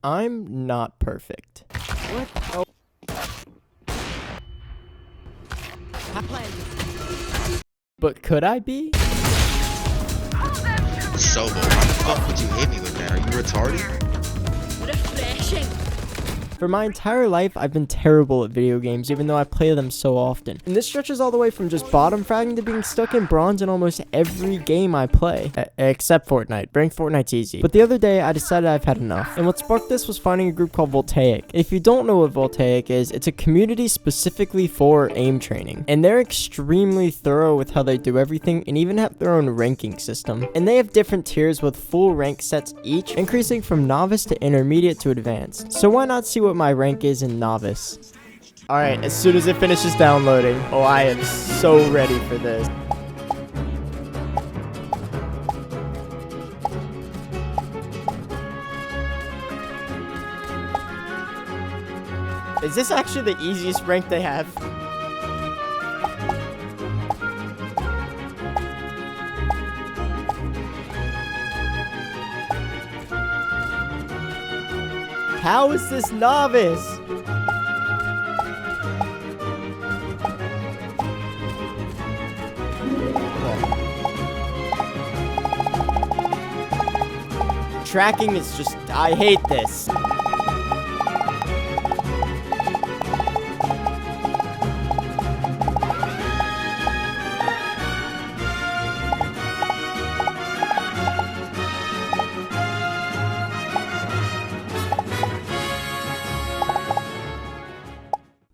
I'm not perfect. What? Oh. But could I be? Solo, why the fuck would you hit me with that? Are you retarded? Refreshing. For my entire life, I've been terrible at video games, even though I play them so often. And this stretches all the way from just bottom fragging to being stuck in bronze in almost every game I play. Except Fortnite. Rank Fortnite's easy. But the other day, I decided I've had enough. And what sparked this was finding a group called Voltaic. If you don't know what Voltaic is, it's a community specifically for aim training. And they're extremely thorough with how they do everything, and even have their own ranking system. And they have different tiers with full rank sets each, increasing from novice to intermediate to advanced. So why not see what my rank is in novice? Alright, as soon as it finishes downloading. Oh, I am so ready for this. Is this actually the easiest rank they have? How is this novice? Tracking is just, I hate this.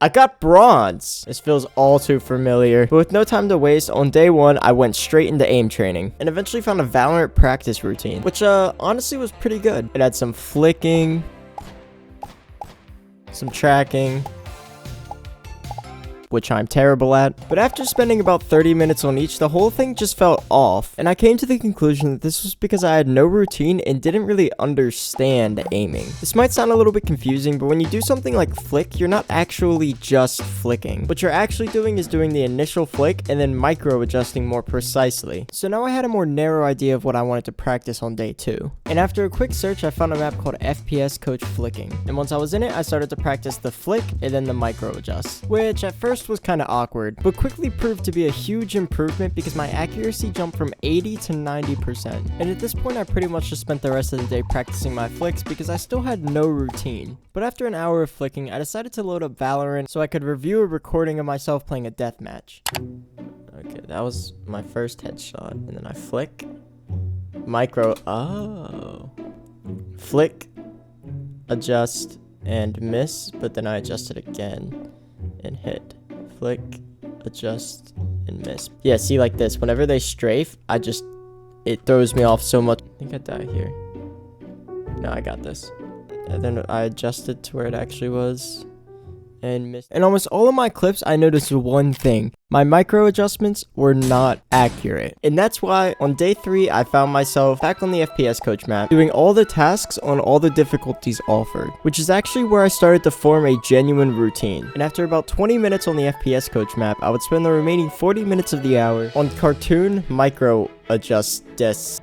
I got bronze. This feels all too familiar. But with no time to waste, on day one, I went straight into aim training and eventually found a Valorant practice routine, which honestly was pretty good. It had some flicking, some tracking, which I'm terrible at. But after spending about 30 minutes on each, the whole thing just felt off. And I came to the conclusion that this was because I had no routine and didn't really understand aiming. This might sound a little bit confusing, but when you do something like flick, you're not actually just flicking. What you're actually doing is doing the initial flick and then micro adjusting more precisely. So now I had a more narrow idea of what I wanted to practice on day 2. And after a quick search, I found a map called FPS Coach Flicking. And once I was in it, I started to practice the flick and then the micro adjust, which at first was kind of awkward, but quickly proved to be a huge improvement because my accuracy jumped from 80 to 90%. And at this point, I pretty much just spent the rest of the day practicing my flicks because I still had no routine. But after an hour of flicking, I decided to load up Valorant so I could review a recording of myself playing a deathmatch. Okay, that was my first headshot, and then I flick, micro, oh, flick, adjust, and miss, but then I adjust it again and hit. Flick, adjust, and miss. Yeah, see, like this, whenever they strafe, it throws me off so much. I think I die here. No, I got this. And then I adjusted to where it actually was and missed. In almost all of my clips, I noticed one thing. My micro adjustments were not accurate. And that's why on day 3, I found myself back on the FPS Coach map, doing all the tasks on all the difficulties offered, which is actually where I started to form a genuine routine. And after about 20 minutes on the FPS Coach map, I would spend the remaining 40 minutes of the hour on cartoon micro adjusts.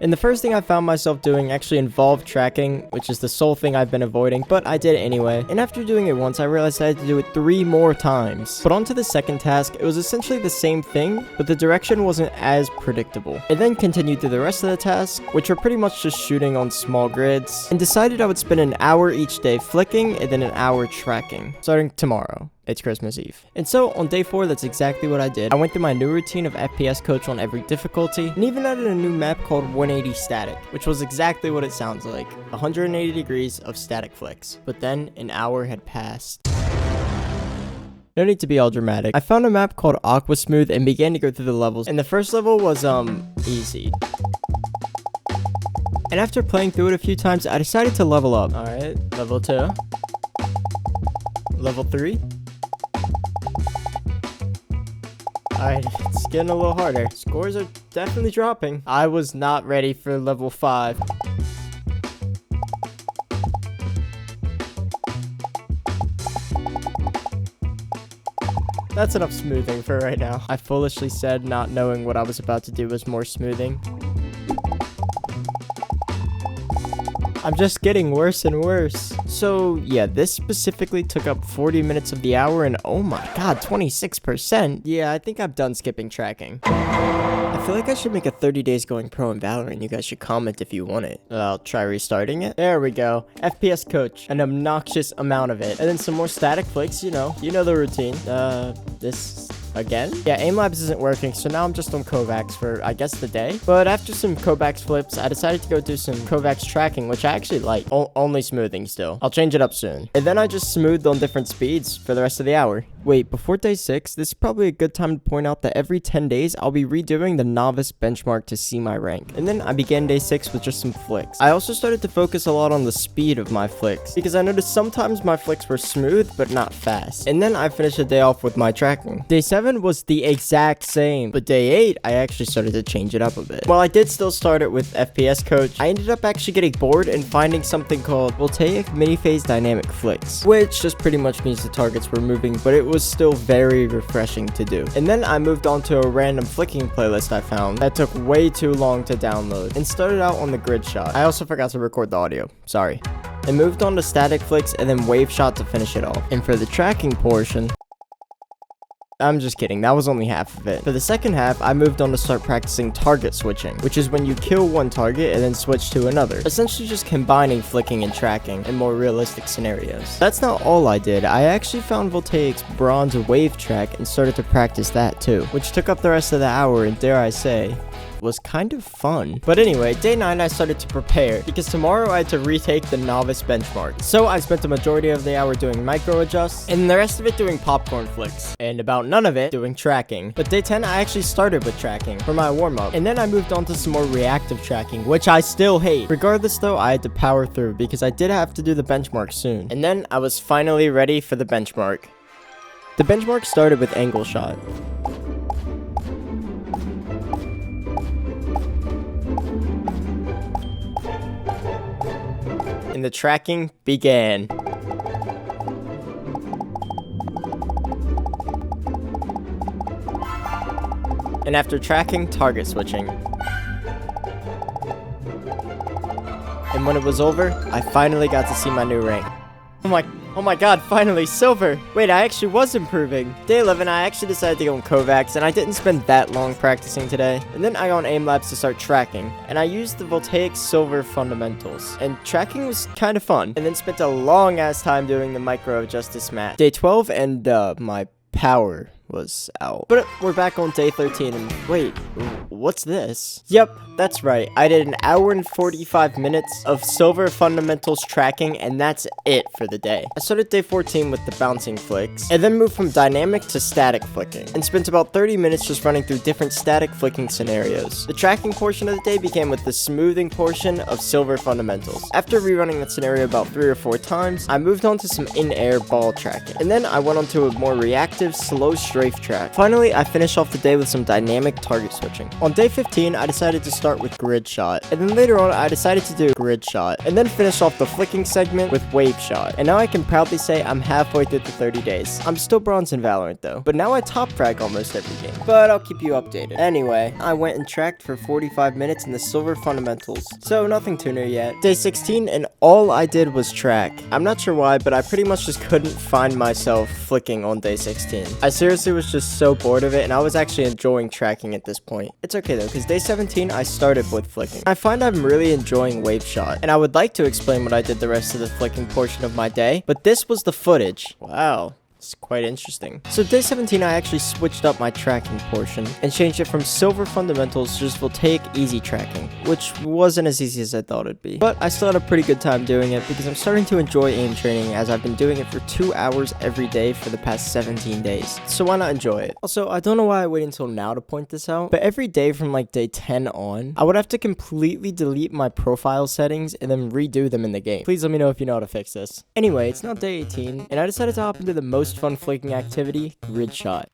And the first thing I found myself doing actually involved tracking, which is the sole thing I've been avoiding, but I did it anyway. And after doing it once, I realized I had to do it 3 more times. But on to the second task, it was essentially the same thing, but the direction wasn't as predictable. I then continued through the rest of the tasks, which were pretty much just shooting on small grids, and decided I would spend an hour each day flicking and then an hour tracking, starting tomorrow. It's Christmas Eve. And so on day 4, that's exactly what I did. I went through my new routine of FPS Coach on every difficulty, and even added a new map called 180 Static, which was exactly what it sounds like, 180 degrees of static flicks. But then an hour had passed. No need to be all dramatic. I found a map called Aqua Smooth and began to go through the levels, and the first level was easy. And after playing through it a few times, I decided to level up. Alright, level 2. Level 3. Alright, it's getting a little harder. Scores are definitely dropping. I was not ready for level 5. That's enough smoothing for right now. I foolishly said not knowing what I was about to do was more smoothing. I'm just getting worse and worse. So yeah, this specifically took up 40 minutes of the hour, and oh my god, 26%. Yeah, I think I'm done skipping tracking. I feel like I should make a 30 days going pro in Valorant. You guys should comment if you want it. I'll try restarting it. There we go. FPS coach, an obnoxious amount of it. And then some more static flicks, you know the routine. This again? Yeah, aim labs isn't working, so now I'm just on Kovacs for, I guess, the day. But after some Kovacs flips, I decided to go do some Kovacs tracking, which I actually like. Only smoothing still. I'll change it up soon. And then I just smoothed on different speeds for the rest of the hour. Wait, before day 6, this is probably a good time to point out that every 10 days, I'll be redoing the novice benchmark to see my rank. And then I began day 6 with just some flicks. I also started to focus a lot on the speed of my flicks, because I noticed sometimes my flicks were smooth, but not fast. And then I finished the day off with my tracking. Day 7 was the exact same, but day 8, I actually started to change it up a bit. While I did still start it with FPS coach, I ended up actually getting bored and finding something called voltaic mini-phase dynamic flicks, which just pretty much means the targets were moving, but it was still very refreshing to do. And then I moved on to a random flicking playlist I found that took way too long to download and started out on the grid shot. I also forgot to record the audio, sorry. And moved on to static flicks and then wave shot to finish it off. And for the tracking portion, I'm just kidding, that was only half of it. For the second half, I moved on to start practicing target switching, which is when you kill one target and then switch to another. Essentially just combining flicking and tracking in more realistic scenarios. That's not all I did. I actually found Voltaic's bronze wave track and started to practice that too, which took up the rest of the hour and dare I say, was kind of fun. But anyway, day 9 I started to prepare because tomorrow I had to retake the novice benchmark. So I spent the majority of the hour doing micro adjusts and the rest of it doing popcorn flicks and about none of it doing tracking. But day 10 I actually started with tracking for my warm-up and then I moved on to some more reactive tracking, which I still hate. Regardless though, I had to power through because I did have to do the benchmark soon. And then I was finally ready for the benchmark. The benchmark started with angle shot. And the tracking began. And after tracking, target switching. And when it was over, I finally got to see my new rank. Oh my god, finally, silver! Wait, I actually was improving. Day 11, I actually decided to go on Kovacs, and I didn't spend that long practicing today. And then I got on aim labs to start tracking, and I used the voltaic silver fundamentals. And tracking was kind of fun. And then spent a long ass time doing the micro justice mat. Day 12, and my power was out. But we're back on day 13 and wait, what's this? Yep, that's right. I did an hour and 45 minutes of silver fundamentals tracking and that's it for the day. I started day 14 with the bouncing flicks and then moved from dynamic to static flicking and spent about 30 minutes just running through different static flicking scenarios. The tracking portion of the day began with the smoothing portion of silver fundamentals. After rerunning that scenario about 3 or 4 times, I moved on to some in-air ball tracking and then I went on to a more reactive slow strafe track. Finally, I finished off the day with some dynamic target switching. On day 15, I decided to start with grid shot, and then later on, I decided to do grid shot, and then finish off the flicking segment with wave shot. And now I can proudly say I'm halfway through the 30 days. I'm still bronze in Valorant though, but now I top frag almost every game. But I'll keep you updated. Anyway, I went and tracked for 45 minutes in the silver fundamentals, so nothing too new yet. Day 16, and all I did was track. I'm not sure why, but I pretty much just couldn't find myself flicking on day 16. I seriously was just so bored of it, and I was actually enjoying tracking at this point. It's okay though, because day 17 I started with flicking. I find I'm really enjoying wave shot, and I would like to explain what I did the rest of the flicking portion of my day, but this was the footage. Wow. It's quite interesting. So day 17, I actually switched up my tracking portion and changed it from silver fundamentals to just voltaic easy tracking, which wasn't as easy as I thought it'd be. But I still had a pretty good time doing it because I'm starting to enjoy aim training as I've been doing it for 2 hours every day for the past 17 days. So why not enjoy it? Also, I don't know why I waited until now to point this out, but every day from like day 10 on, I would have to completely delete my profile settings and then redo them in the game. Please let me know if you know how to fix this. Anyway, it's now day 18, and I decided to hop into the most fun flicking activity, grid shot.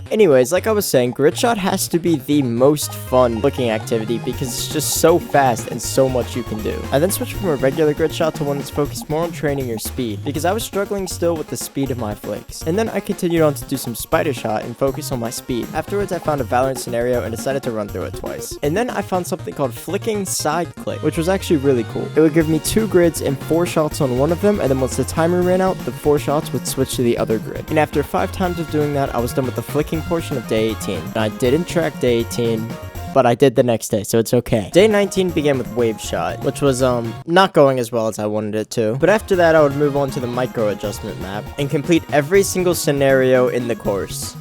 Anyways, like I was saying, grid shot has to be the most fun looking activity because it's just so fast and so much you can do. I then switched from a regular grid shot to one that's focused more on training your speed because I was struggling still with the speed of my flicks. And then I continued on to do some spider shot and focus on my speed. Afterwards, I found a Valorant scenario and decided to run through it twice. And then I found something called flicking side click, which was actually really cool. It would give me 2 grids and 4 shots on one of them, and then once the timer ran out, the 4 shots would switch to the other grid. And after 5 times of doing that, I was done with the flicking portion of day 18. And I didn't track day 18, but I did the next day, so it's okay. Day 19 began with wave shot, which was not going as well as I wanted it to. But after that, I would move on to the micro adjustment map and complete every single scenario in the course.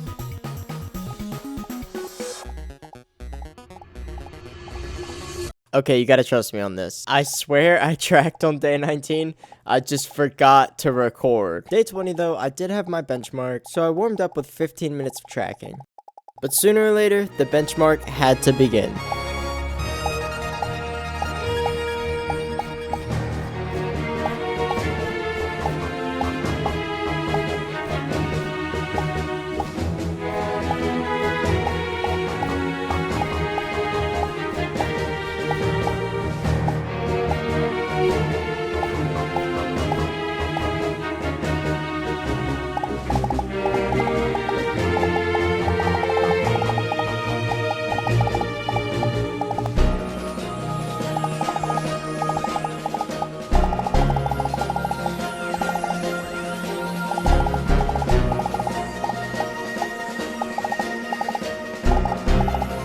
Okay, you gotta trust me on this. I swear I tracked on day 19. I just forgot to record. Day 20 though, I did have my benchmark, so I warmed up with 15 minutes of tracking. But sooner or later, the benchmark had to begin.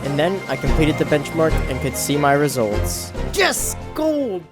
And then I completed the benchmark and could see my results. Yes! Gold!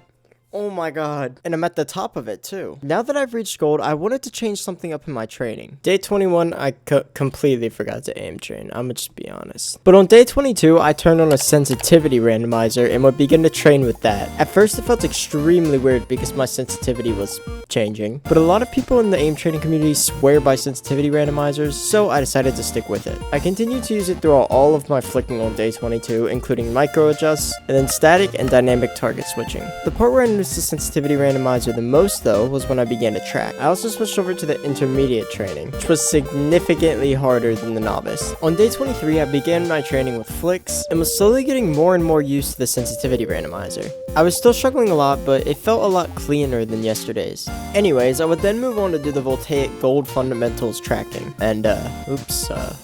Oh my god. And I'm at the top of it too. Now that I've reached gold, I wanted to change something up in my training. Day 21, I completely forgot to aim train. I'ma just be honest. But on day 22, I turned on a sensitivity randomizer and would begin to train with that. At first, it felt extremely weird because my sensitivity was changing. But a lot of people in the aim training community swear by sensitivity randomizers, so I decided to stick with it. I continued to use it throughout all of my flicking on day 22, including micro adjusts, and then static and dynamic target switching. The part where I noticed the sensitivity randomizer the most though was when I began to track. I also switched over to the intermediate training, which was significantly harder than the novice. On day 23, I began my training with flicks and was slowly getting more and more used to the sensitivity randomizer. I was still struggling a lot, but it felt a lot cleaner than yesterday's. Anyways, I would then move on to do the voltaic gold fundamentals tracking, and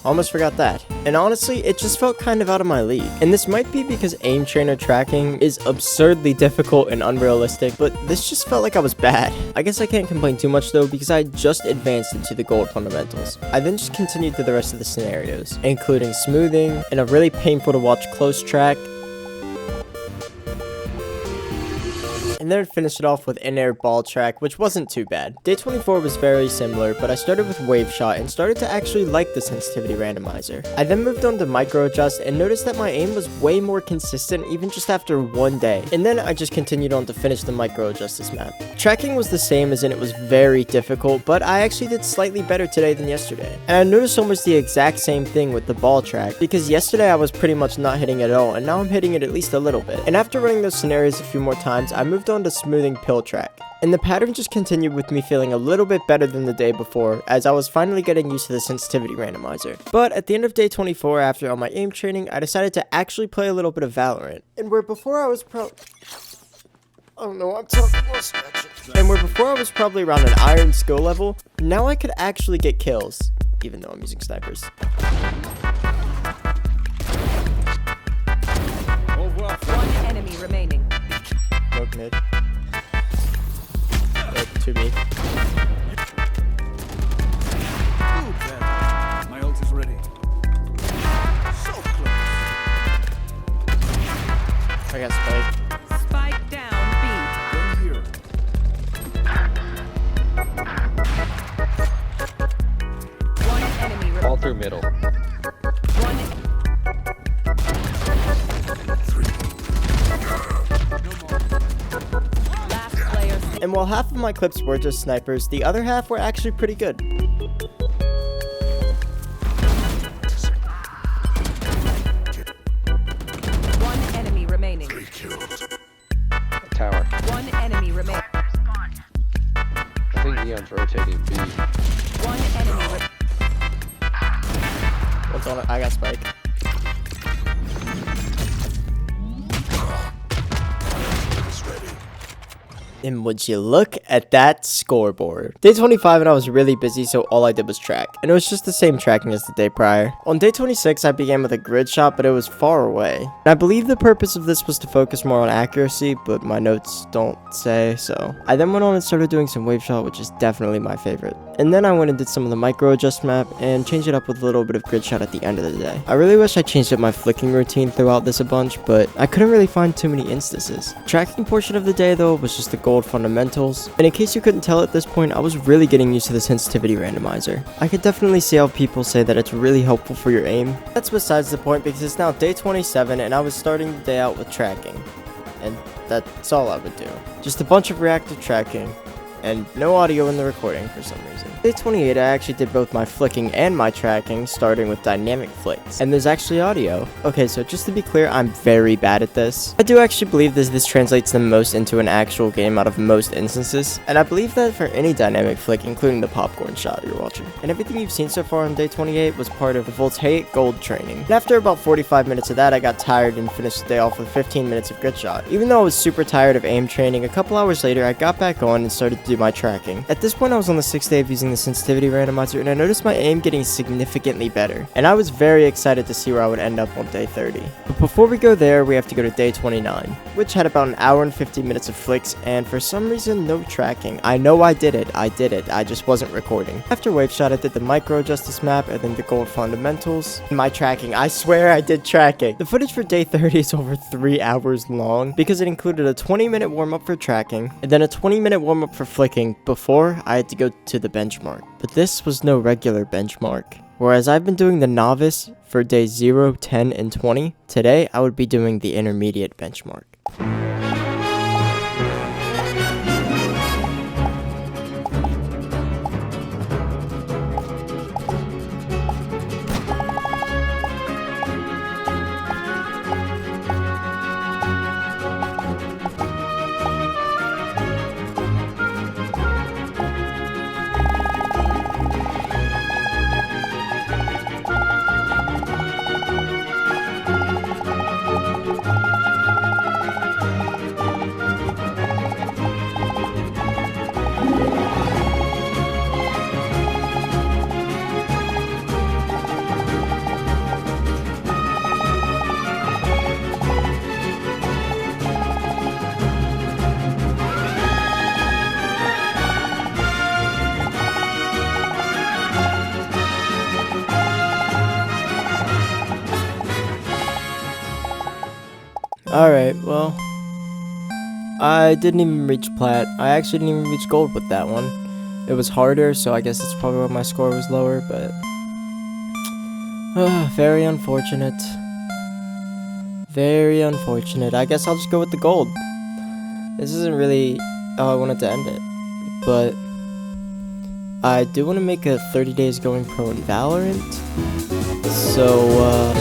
almost forgot that. And honestly, it just felt kind of out of my league. And this might be because aim trainer tracking is absurdly difficult and unrealistic, but this just felt like I was bad. I guess I can't complain too much though, because I just advanced into the gold fundamentals. I then just continued through the rest of the scenarios, including smoothing and a really painful to watch close track, and then finished it off with in-air ball track, which wasn't too bad. Day 24 was very similar, but I started with wave shot and started to actually like the sensitivity randomizer. I then moved on to micro adjust and noticed that my aim was way more consistent even just after one day. And then I just continued on to finish the micro adjust this map. Tracking was the same, as in it was very difficult, but I actually did slightly better today than yesterday. And I noticed almost the exact same thing with the ball track, because yesterday I was pretty much not hitting it at all, and now I'm hitting it at least a little bit. And after running those scenarios a few more times, I moved on to smoothing pill track. And the pattern just continued with me feeling a little bit better than the day before, as I was finally getting used to the sensitivity randomizer. But at the end of day 24, after all my aim training, I decided to actually play a little bit of Valorant. And where before I was And where before I was probably around an iron skill level, now I could actually get kills, even though I'm using snipers. One enemy remaining. Smoke mid. To me. My ult is ready. So close. I got spike. Spike down B. Come here. One enemy remaining. All through middle. One. Last player. And while half of my clips were just snipers, the other half were actually pretty good. One enemy remaining. Tower. One enemy remaining. I think Neon's rotating B. One enemy. What's on it? I got Spike. And would you look at that scoreboard? Day 25 and I was really busy, so all I did was track. And it was just the same tracking as the day prior. On day 26, I began with a grid shot, but it was far away. And I believe the purpose of this was to focus more on accuracy, but my notes don't say so. I then went on and started doing some wave shot, which is definitely my favorite. And then I went and did some of the micro adjust map and changed it up with a little bit of grid shot at the end of the day. I really wish I changed up my flicking routine throughout this a bunch, but I couldn't really find too many instances. Tracking portion of the day though was just the gold fundamentals, and in case you couldn't tell at this point, I was really getting used to the sensitivity randomizer. I could definitely see how people say that it's really helpful for your aim. That's besides the point because it's now day 27 and I was starting the day out with tracking, and that's all I would do. Just a bunch of reactive tracking and no audio in the recording for some reason. Day 28, I actually did both my flicking and my tracking, starting with dynamic flicks. And there's actually audio. Okay, so just to be clear, I'm very bad at this. I do actually believe this translates the most into an actual game out of most instances. And I believe that for any dynamic flick, including the popcorn shot you're watching. And everything you've seen so far on day 28 was part of the voltaic gold training. And after about 45 minutes of that, I got tired and finished the day off with 15 minutes of grid shot. Even though I was super tired of aim training, a couple hours later, I got back on and started to do my tracking. At this point, I was on the 6th day of using the sensitivity randomizer, and I noticed my aim getting significantly better. And I was very excited to see where I would end up on day 30. But before we go there, we have to go to day 29, which had about an hour and 50 minutes of flicks, and for some reason, no tracking. I know I did it, I just wasn't recording. After wave shot, I did the micro justice map, and then the gold fundamentals. And my tracking, I swear I did tracking. The footage for day 30 is over 3 hours long, because it included a 20-minute warm-up for tracking, and then a 20-minute warm-up for flicking before I had to go to the benchmark. But this was no regular benchmark. Whereas I've been doing the novice for days 0, 10, and 20, today I would be doing the intermediate benchmark. Alright, well, I didn't even reach plat. I actually didn't even reach gold with that one. It was harder, so I guess that's probably why my score was lower, but very unfortunate. Very unfortunate. I guess I'll just go with the gold. This isn't really how I wanted to end it, but I do want to make a 30 days going pro in Valorant, so